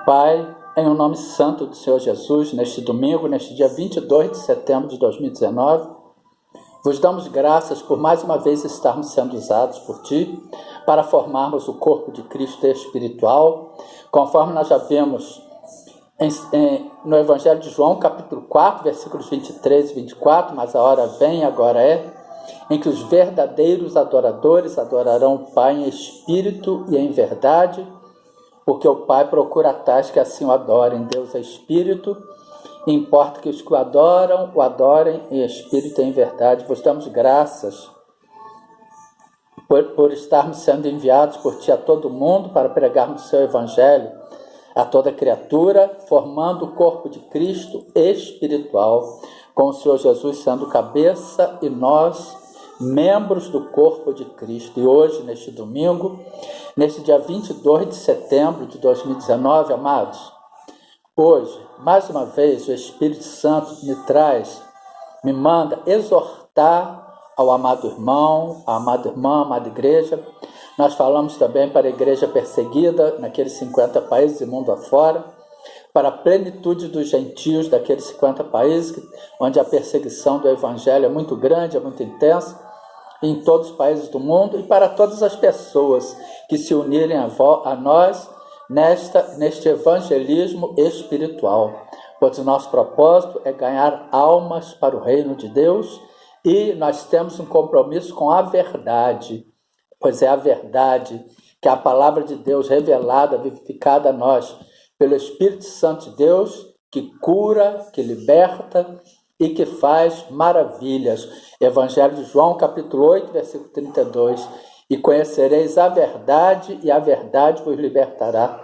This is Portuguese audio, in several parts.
Pai, em o nome santo do Senhor Jesus, neste domingo, neste dia 22 de setembro de 2019, vos damos graças por mais uma vez estarmos sendo usados por Ti para formarmos o corpo de Cristo espiritual, conforme nós já vimos no Evangelho de João, capítulo 4, versículos 23 e 24, mas a hora vem, agora é, em que os verdadeiros adoradores adorarão o Pai em espírito e em verdade, porque o Pai procura tais que assim o adorem. Deus é espírito, e importa que os que o adorem em espírito e em verdade. Vos damos graças por estarmos sendo enviados por Ti a todo mundo para pregarmos o Seu Evangelho a toda criatura, formando o corpo de Cristo espiritual, com o Senhor Jesus sendo cabeça e nós, membros do corpo de Cristo. E hoje, neste domingo, neste dia 22 de setembro de 2019, amados, hoje, mais uma vez, o Espírito Santo me manda exortar ao amado irmão, à amada irmã, à amada igreja. Nós falamos também para a igreja perseguida naqueles 50 países e mundo afora, para a plenitude dos gentios daqueles 50 países, onde a perseguição do evangelho é muito grande, é muito intensa, em todos os países do mundo, e para todas as pessoas que se unirem a nós neste evangelismo espiritual, pois o nosso propósito é ganhar almas para o reino de Deus, e nós temos um compromisso com a verdade, pois é a verdade, que é a palavra de Deus revelada, vivificada a nós pelo Espírito Santo de Deus, que cura, que liberta e que faz maravilhas. Evangelho de João, capítulo 8, versículo 32. E conhecereis a verdade, e a verdade vos libertará.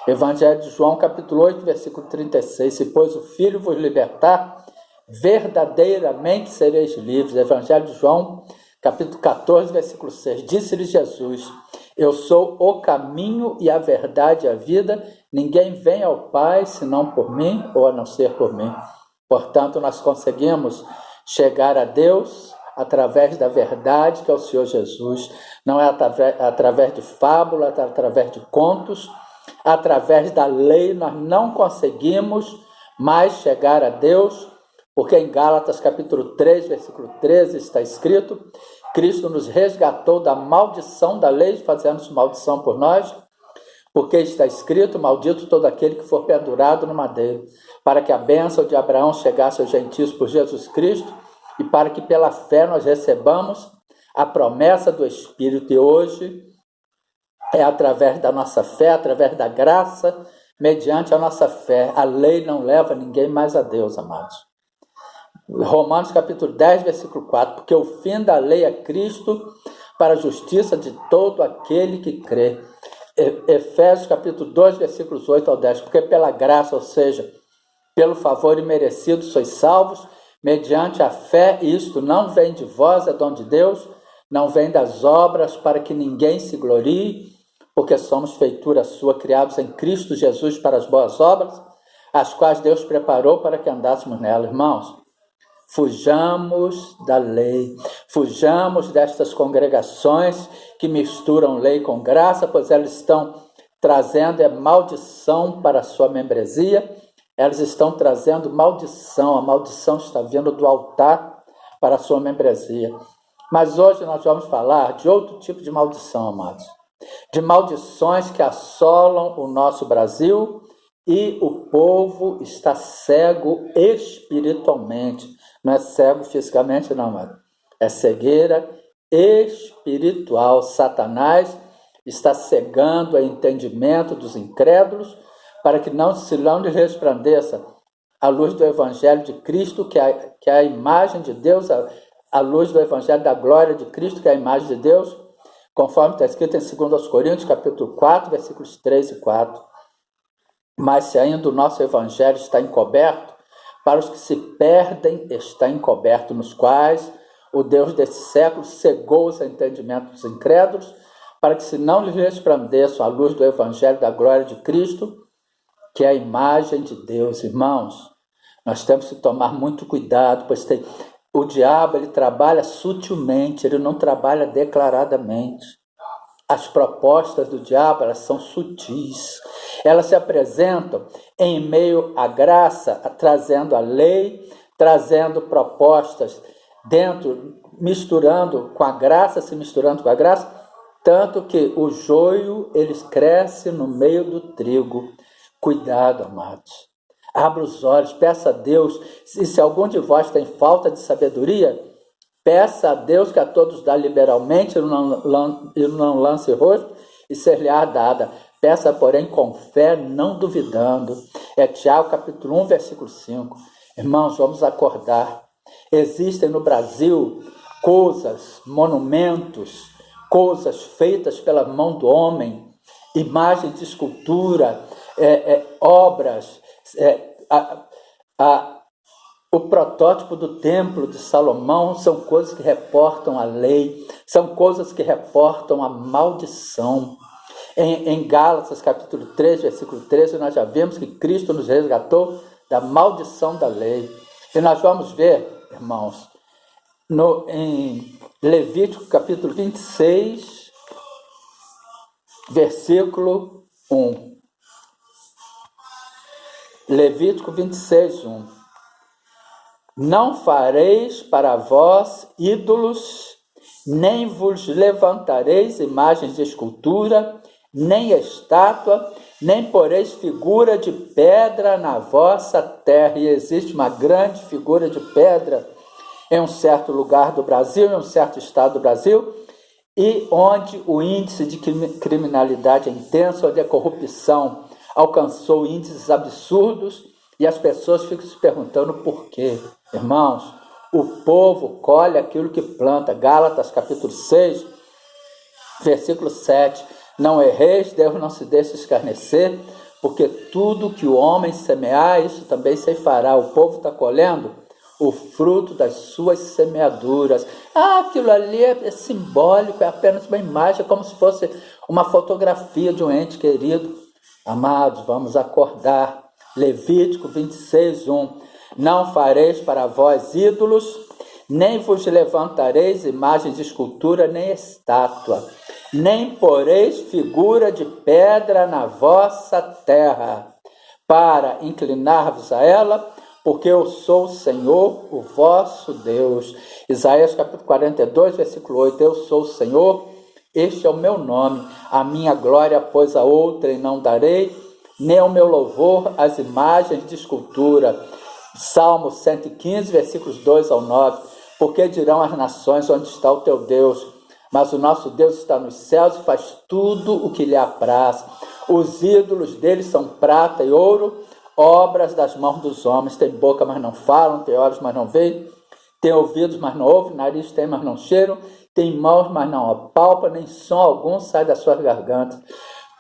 Evangelho de João, capítulo 8, versículo 36. Se, pois, o Filho vos libertar, verdadeiramente sereis livres. Evangelho de João, capítulo 14, versículo 6. Disse-lhe Jesus: eu sou o caminho e a verdade e a vida. Ninguém vem ao Pai senão por mim, ou a não ser por mim. Portanto, nós conseguimos chegar a Deus através da verdade, que é o Senhor Jesus. Não é através de fábula, através de contos, através da lei. Nós não conseguimos mais chegar a Deus, porque em Gálatas capítulo 3, versículo 13 está escrito: Cristo nos resgatou da maldição da lei, fazendo-se maldição por nós, porque está escrito: maldito todo aquele que for pendurado no madeiro, para que a bênção de Abraão chegasse aos gentios por Jesus Cristo, e para que pela fé nós recebamos a promessa do Espírito. E hoje é através da nossa fé, através da graça, mediante a nossa fé. A lei não leva ninguém mais a Deus, amados. Romanos capítulo 10, versículo 4, porque o fim da lei é Cristo, para a justiça de todo aquele que crê. Efésios capítulo 2, versículos 8 ao 10, porque pela graça, ou seja, pelo favor imerecido, sois salvos, mediante a fé, e isto não vem de vós, é dom de Deus, não vem das obras, para que ninguém se glorie, porque somos feitura sua, criados em Cristo Jesus para as boas obras, as quais Deus preparou para que andássemos nela. Irmãos, fujamos da lei, fujamos destas congregações que misturam lei com graça, pois elas estão trazendo maldição para a sua membresia, elas estão trazendo maldição, a maldição está vindo do altar para a sua membresia. Mas hoje nós vamos falar de outro tipo de maldição, amados, de maldições que assolam o nosso Brasil, e o povo está cego espiritualmente. Não é cego fisicamente, não, amado. É cegueira espiritual. Satanás está cegando o entendimento dos incrédulos, para que não lhes resplandeça a luz do Evangelho de Cristo, que é a imagem de Deus, a luz do Evangelho da glória de Cristo, que é a imagem de Deus, conforme está escrito em 2 Coríntios, capítulo 4, versículos 3 e 4. Mas se ainda o nosso Evangelho está encoberto, para os que se perdem está encoberto, nos quais o Deus desse século cegou os entendimentos dos incrédulos, para que se não lhes resplandeça a luz do Evangelho da glória de Cristo, que é a imagem de Deus. Irmãos, nós temos que tomar muito cuidado, pois o diabo ele trabalha sutilmente, ele não trabalha declaradamente. as propostas do diabo, elas são sutis. Elas se apresentam em meio à graça, trazendo a lei, trazendo propostas dentro, misturando com a graça, se misturando com a graça, tanto que o joio, ele cresce no meio do trigo. Cuidado, amados. Abra os olhos, peça a Deus. Se algum de vós tem falta de sabedoria, peça a Deus que a todos dá liberalmente, e não lance rosto, e ser-lhe-á dada. Peça, porém, com fé, não duvidando. É Tiago, capítulo 1, versículo 5. Irmãos, vamos acordar. Existem no Brasil coisas, monumentos, coisas feitas pela mão do homem, imagens de escultura, obras, o protótipo do templo de Salomão, são coisas que reportam a lei, são coisas que reportam a maldição. Em Gálatas, capítulo 3, versículo 13, nós já vimos que Cristo nos resgatou da maldição da lei. E nós vamos ver, irmãos, em Levítico, capítulo 26, versículo 1. Levítico 26, 1. Não fareis para vós ídolos, nem vos levantareis imagens de escultura, nem estátua, nem poreis figura de pedra na vossa terra. E existe uma grande figura de pedra em um certo lugar do Brasil, em um certo estado do Brasil, e onde o índice de criminalidade é intenso, onde a corrupção alcançou índices absurdos, e as pessoas ficam se perguntando por quê. Irmãos, o povo colhe aquilo que planta. Gálatas, capítulo 6, versículo 7. Não erreis, Deus não se deixe escarnecer, porque tudo que o homem semear, isso também ceifará. O povo está colhendo o fruto das suas semeaduras. Aquilo ali é simbólico, é apenas uma imagem, como se fosse uma fotografia de um ente querido. Amados, vamos acordar. Levítico 26, 1. Não fareis para vós ídolos, nem vos levantareis imagens de escultura, nem estátua, nem poreis figura de pedra na vossa terra, para inclinar-vos a ela, porque eu sou o Senhor, o vosso Deus. Isaías capítulo 42, versículo 8. Eu sou o Senhor, este é o meu nome, a minha glória, pois a outrem não darei, nem o meu louvor às imagens de escultura. Salmo 115, versículos 2 ao 9. Porque dirão as nações, onde está o teu Deus? Mas o nosso Deus está nos céus e faz tudo o que lhe apraz. Os ídolos dele são prata e ouro, obras das mãos dos homens. Tem boca, mas não falam, tem olhos, mas não veem, tem ouvidos, mas não ouvem, nariz tem, mas não cheiram, tem mãos, mas não apalpam, nem som algum sai das suas gargantas.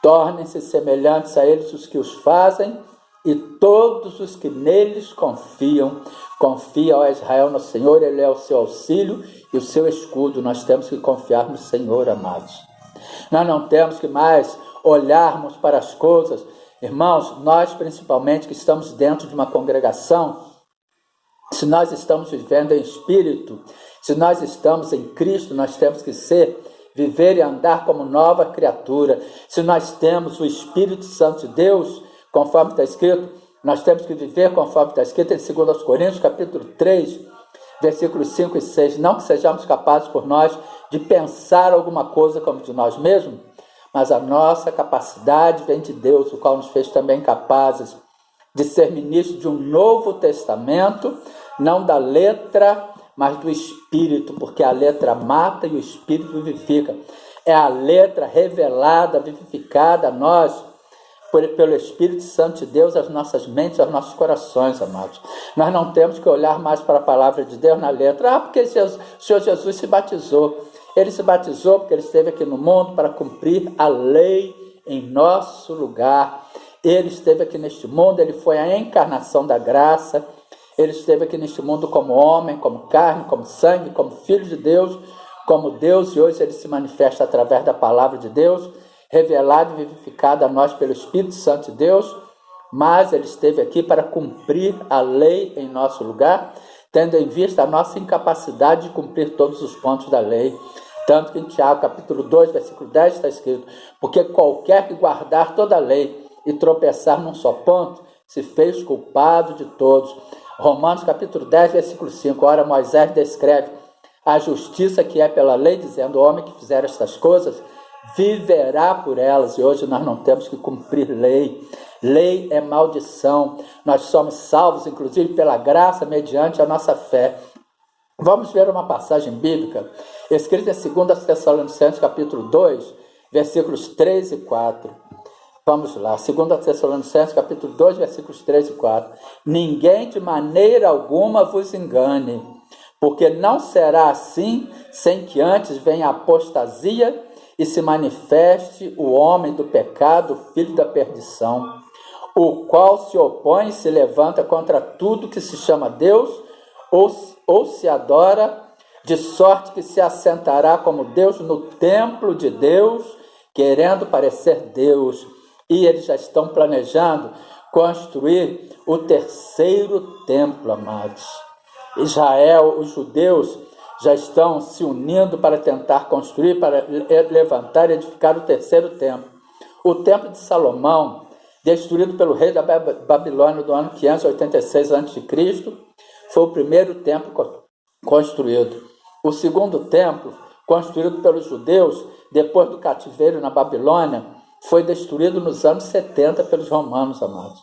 Tornem-se semelhantes a eles os que os fazem, e todos os que neles confiam. Confia, ó Israel, no Senhor, Ele é o seu auxílio e o seu escudo. Nós temos que confiar no Senhor, amados. Nós não temos que mais olharmos para as coisas. Irmãos, nós principalmente que estamos dentro de uma congregação, se nós estamos vivendo em espírito, se nós estamos em Cristo, nós temos que viver e andar como nova criatura. Se nós temos o Espírito Santo de Deus, conforme está escrito, nós temos que viver conforme está escrito em 2 Coríntios, capítulo 3, versículos 5 e 6. Não que sejamos capazes por nós de pensar alguma coisa como de nós mesmos, mas a nossa capacidade vem de Deus, o qual nos fez também capazes de ser ministros de um novo testamento, não da letra, mas do Espírito, porque a letra mata e o Espírito vivifica. É a letra revelada, vivificada a nós, pelo Espírito Santo de Deus, às nossas mentes, aos nossos corações, amados. Nós não temos que olhar mais para a palavra de Deus na letra. Porque o Senhor Jesus se batizou. Ele se batizou porque ele esteve aqui no mundo para cumprir a lei em nosso lugar. Ele esteve aqui neste mundo, ele foi a encarnação da graça. Ele esteve aqui neste mundo como homem, como carne, como sangue, como filho de Deus, como Deus. E hoje ele se manifesta através da palavra de Deus, revelado e vivificado a nós pelo Espírito Santo de Deus, mas ele esteve aqui para cumprir a lei em nosso lugar, tendo em vista a nossa incapacidade de cumprir todos os pontos da lei. Tanto que em Tiago, capítulo 2, versículo 10, está escrito: porque qualquer que guardar toda a lei e tropeçar num só ponto, se fez culpado de todos. Romanos, capítulo 10, versículo 5. Ora, Moisés descreve a justiça que é pela lei, dizendo: o homem que fizer estas coisas viverá por elas. E hoje nós não temos que cumprir lei. Lei é maldição. Nós somos salvos, inclusive, pela graça, mediante a nossa fé. Vamos ver uma passagem bíblica escrita em 2 Tessalonicenses, capítulo 2, versículos 3 e 4. Vamos lá, 2 Tessalonicenses, capítulo 2, versículos 3 e 4. Ninguém de maneira alguma vos engane, porque não será assim sem que antes venha a apostasia e se manifeste o homem do pecado, filho da perdição, o qual se opõe e se levanta contra tudo que se chama Deus ou se adora, de sorte que se assentará como Deus no templo de Deus, querendo parecer Deus. E eles já estão planejando construir o terceiro templo, amados. Israel, os judeus, já estão se unindo para tentar construir, para levantar e edificar o terceiro templo. O templo de Salomão, destruído pelo rei da Babilônia do ano 586 a.C., foi o primeiro templo construído. O segundo templo, construído pelos judeus, depois do cativeiro na Babilônia, foi destruído nos anos 70 pelos romanos, amados.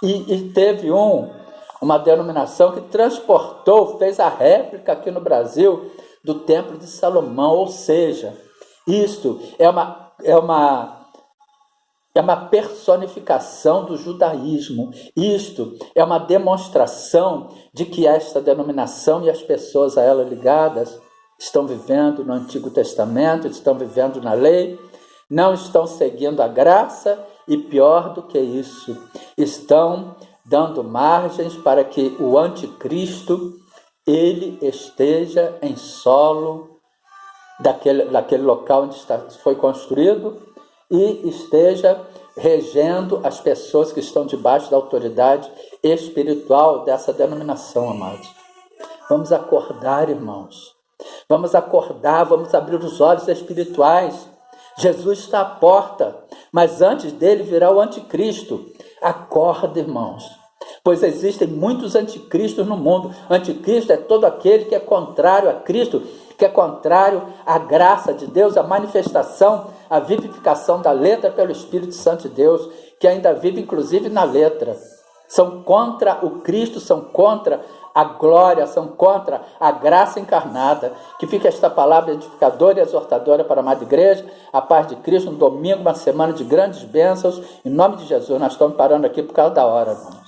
E teve uma denominação que transportou, fez a réplica aqui no Brasil do Templo de Salomão, ou seja, isto é uma personificação do judaísmo. Isto é uma demonstração de que esta denominação e as pessoas a ela ligadas estão vivendo no Antigo Testamento, estão vivendo na lei, não estão seguindo a graça e, pior do que isso, estão dando margens para que o anticristo ele esteja em solo daquele local onde foi construído e esteja regendo as pessoas que estão debaixo da autoridade espiritual dessa denominação, amados. Vamos acordar, irmãos. Vamos acordar, vamos abrir os olhos espirituais. Jesus está à porta, mas antes dele virá o anticristo. Acorda, irmãos, pois existem muitos anticristos no mundo. Anticristo é todo aquele que é contrário a Cristo, que é contrário à graça de Deus, à manifestação, à vivificação da letra pelo Espírito Santo de Deus, que ainda vive inclusive na letra. São contra o Cristo, são contra a glória, são contra a graça encarnada. Que fica esta palavra edificadora e exortadora para a amada igreja. A paz de Cristo, um domingo, uma semana de grandes bênçãos. Em nome de Jesus, nós estamos parando aqui por causa da hora, irmão.